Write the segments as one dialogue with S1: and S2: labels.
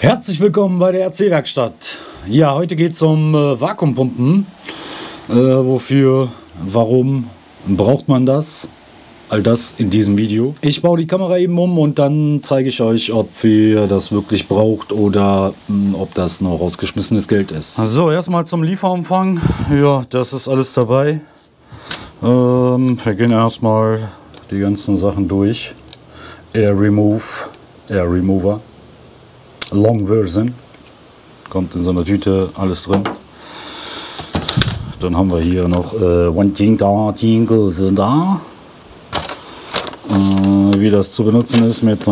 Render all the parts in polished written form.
S1: Herzlich willkommen bei der RC-Werkstatt. Ja, heute geht es um Vakuumpumpen. Wofür, warum braucht man das? All das in diesem Video. Ich baue die Kamera eben um und dann zeige ich euch, ob ihr das wirklich braucht oder ob das noch rausgeschmissenes Geld ist. So, erstmal zum Lieferumfang. Ja, das ist alles dabei. Wir gehen erstmal die ganzen Sachen durch. Air Remover. Long Version. Kommt in so einer Tüte alles drin. Dann haben wir hier noch wie das zu benutzen ist mit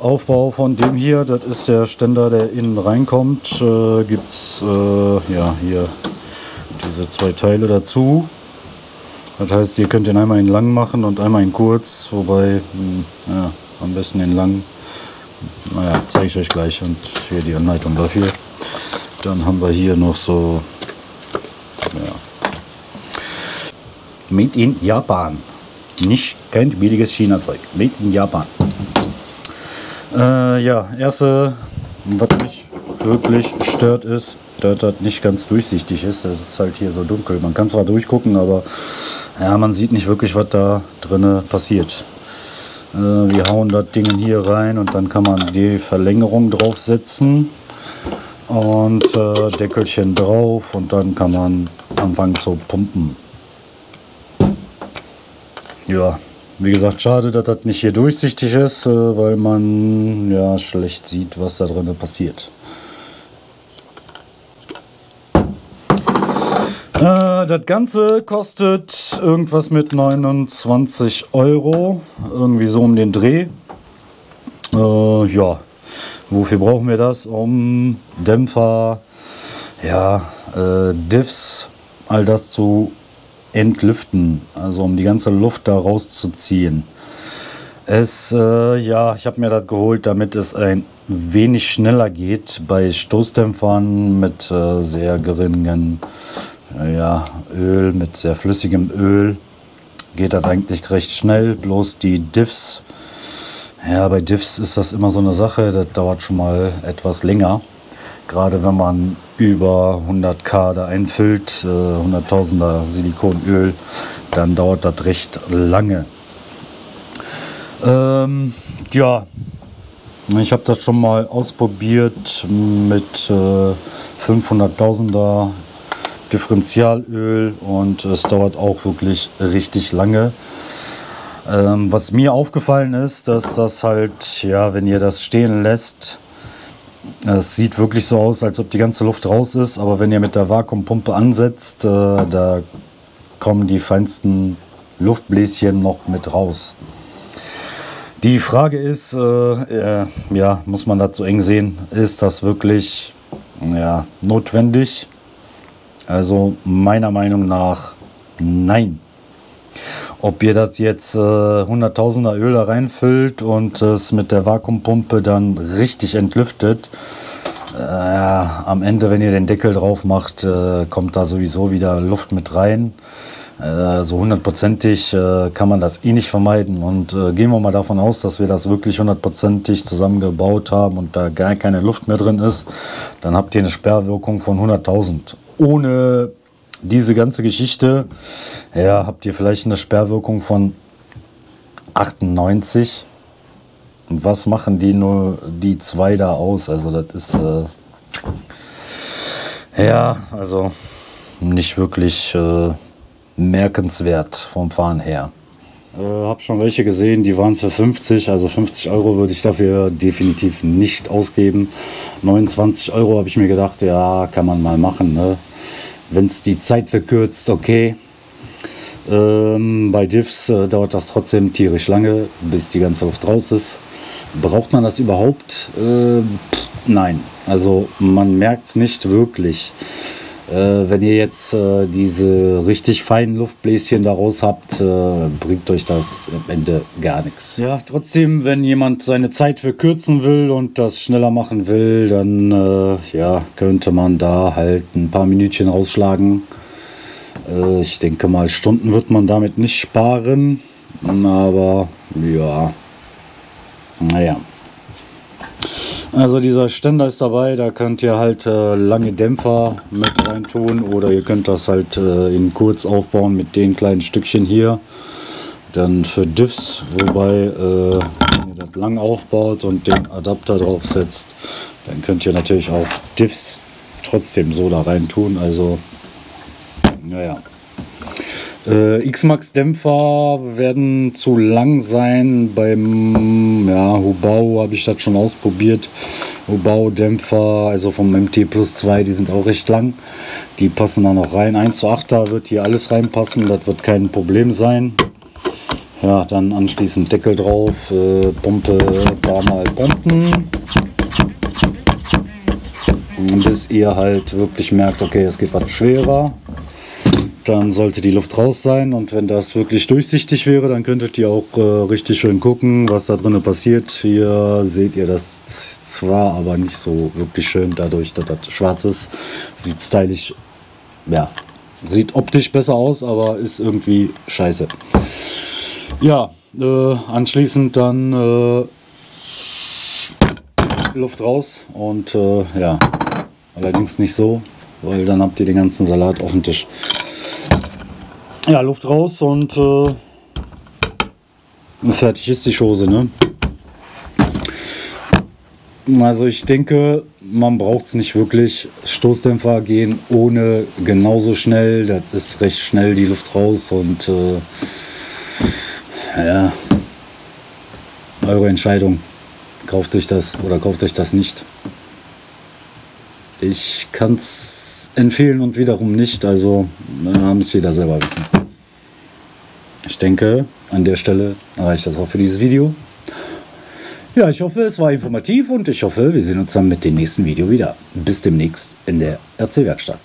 S1: Aufbau von dem hier, das ist der Ständer, der innen reinkommt. Gibt es ja, hier diese zwei Teile dazu. Das heißt, ihr könnt den einmal in lang machen und einmal in kurz, wobei ja, am besten in lang. Naja, zeige ich euch gleich, und hier die Anleitung dafür. Dann haben wir hier noch so, ja, Made in Japan. Nicht kein billiges China-Zeug. Made in Japan. Ja, erste, was mich wirklich stört, ist, dass das nicht ganz durchsichtig ist. Das ist halt hier so dunkel. Man kann zwar durchgucken, aber ja, man sieht nicht wirklich, was da drin passiert. Wir hauen das Ding hier rein und dann kann man die Verlängerung draufsetzen und Deckelchen drauf und dann kann man anfangen zu pumpen. Ja, wie gesagt, schade, dass das nicht hier durchsichtig ist, weil man ja schlecht sieht, was da drin passiert. Das Ganze kostet irgendwas mit 29 €, irgendwie so um den Dreh. Ja, wofür brauchen wir das? Um Dämpfer, ja, Diffs, all das zu entlüften, also um die ganze Luft da rauszuziehen. Ja, ich habe mir das geholt, damit es ein wenig schneller geht. Bei Stoßdämpfern mit sehr geringen Öl, mit sehr flüssigem Öl geht das eigentlich recht schnell. Bloß die Diffs, ja, bei Diffs ist das immer so eine Sache, das dauert schon mal etwas länger. Gerade wenn man über 100.000 da einfüllt, 100.000er Silikonöl, dann dauert das recht lange. Ja, ich habe das schon mal ausprobiert mit 500.000er Differentialöl und es dauert auch wirklich richtig lange. Was mir aufgefallen ist, dass das halt, ja, wenn ihr das stehen lässt, es sieht wirklich so aus, als ob die ganze Luft raus ist, aber wenn ihr mit der Vakuumpumpe ansetzt, da kommen die feinsten Luftbläschen noch mit raus. Die Frage ist, ja, muss man das so eng sehen, ist das wirklich, ja, notwendig? Also meiner Meinung nach nein. Ob ihr das jetzt 100.000er Öl da reinfüllt und es mit der Vakuumpumpe dann richtig entlüftet, am Ende, wenn ihr den Deckel drauf macht, kommt da sowieso wieder Luft mit rein. So hundertprozentig kann man das eh nicht vermeiden. Und gehen wir mal davon aus, dass wir das wirklich hundertprozentig zusammengebaut haben und da gar keine Luft mehr drin ist, dann habt ihr eine Sperrwirkung von 100.000. Ohne diese ganze Geschichte, ja, habt ihr vielleicht eine Sperrwirkung von 98. Und was machen die nur die zwei da aus? Also das ist ja, also nicht wirklich merkenswert vom Fahren her. Hab schon welche gesehen, die waren für 50, also 50 € würde ich dafür definitiv nicht ausgeben. 29 € habe ich mir gedacht, ja, kann man mal machen, ne? Wenn es die Zeit verkürzt, okay. Bei Diffs dauert das trotzdem tierisch lange, bis die ganze Luft raus ist. Braucht man das überhaupt? Nein, also man merkt es nicht wirklich. Wenn ihr jetzt diese richtig feinen Luftbläschen daraus habt, bringt euch das am Ende gar nichts. Ja, trotzdem, wenn jemand seine Zeit verkürzen will und das schneller machen will, dann ja, könnte man da halt ein paar Minütchen rausschlagen. Ich denke mal, Stunden wird man damit nicht sparen, aber ja, Naja. Also dieser Ständer ist dabei, da könnt ihr halt lange Dämpfer mit rein tun oder ihr könnt das halt in kurz aufbauen mit den kleinen Stückchen hier. Dann für Diffs, wobei wenn ihr das lang aufbaut und den Adapter drauf setzt, dann könnt ihr natürlich auch Diffs trotzdem so da rein tun. Also naja. X-Max Dämpfer werden zu lang sein. Beim Hubau habe ich das schon ausprobiert. Hubau Dämpfer, also vom MT Plus 2, die sind auch recht lang. Die passen da noch rein. 1:8er wird hier alles reinpassen, das wird kein Problem sein. Ja, dann anschließend Deckel drauf, Pumpe, paar Mal pumpen. Bis ihr halt wirklich merkt, okay, es geht was schwerer. Dann sollte die Luft raus sein, und wenn das wirklich durchsichtig wäre, dann könntet ihr auch richtig schön gucken, was da drinnen passiert. Hier seht ihr das zwar, aber nicht so wirklich schön, dadurch, dass das schwarz ist. Sieht stylisch, ja, sieht optisch besser aus, aber ist irgendwie scheiße. Ja, anschließend dann Luft raus und ja, allerdings nicht so, weil dann habt ihr den ganzen Salat auf dem Tisch. Ja, Luft raus und fertig ist die Chose, ne? Also ich denke, man braucht es nicht wirklich. Stoßdämpfer gehen ohne genauso schnell. Das ist recht schnell die Luft raus und ja, eure Entscheidung. Kauft euch das oder kauft euch das nicht. Ich kann es empfehlen und wiederum nicht, also müsst ihr jeder selber wissen. Ich denke, an der Stelle reicht das auch für dieses Video. Ja, ich hoffe, es war informativ und ich hoffe, wir sehen uns dann mit dem nächsten Video wieder. Bis demnächst in der RC Werkstatt.